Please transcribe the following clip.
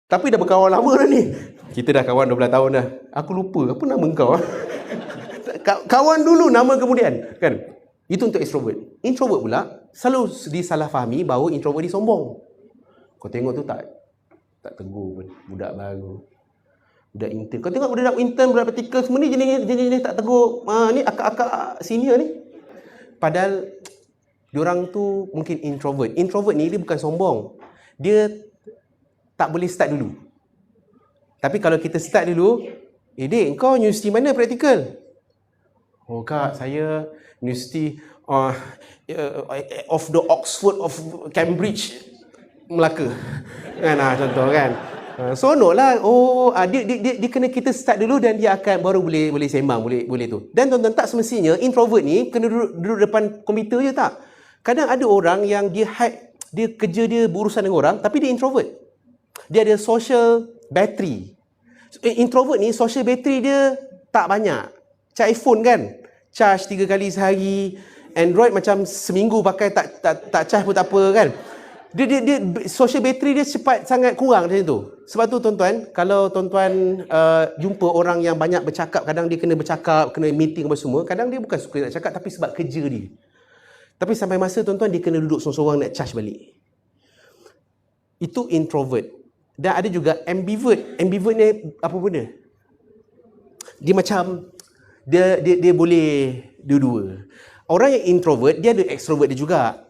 Tapi dah berkawan lama dah ni. Kita dah kawan 12 tahun dah. Aku lupa apa nama kau. Kawan dulu, nama kemudian, kan? Itu untuk extrovert. Introvert pula selalu disalahfahami bahawa introvert ni sombong. Kau tengok tu tak tegur pun, budak baru. Budak intern. Kau tengok budak intern, budak praktikal semua ni jenis tak tegur. Ni akak-akak senior ni. Padahal diorang tu mungkin introvert. Introvert ni dia bukan sombong. Dia tak boleh start dulu. Tapi kalau kita start dulu, dek, kau universiti mana praktikal? Oh kak, saya universiti of the Oxford of Cambridge, Melaka. Kan contoh kan. Sonok lah. Dia kena kita start dulu dan dia akan baru boleh sembang, boleh tu. Dan tuan-tuan, tak semestinya introvert ni kena duduk depan komputer je, tak. Kadang ada orang yang dia kerja dia berurusan dengan orang tapi dia introvert. Dia ada social battery. Introvert ni social battery dia tak banyak. Macam iPhone kan, charge 3 kali sehari. Android macam seminggu pakai tak charge pun tak apa kan. Dia social battery dia cepat sangat kurang macam tu. Sebab tu tuan-tuan, kalau tuan-tuan jumpa orang yang banyak bercakap, kadang dia kena bercakap, kena meeting apa semua, kadang dia bukan suka nak cakap tapi sebab kerja dia. Tapi sampai masa tuan-tuan dia kena duduk sorang-sorang nak charge balik. Itu introvert. Dan ada juga ambivert. Ambivert ni apa benda? Dia macam dia boleh dua-dua. Orang yang introvert dia ada extrovert dia juga.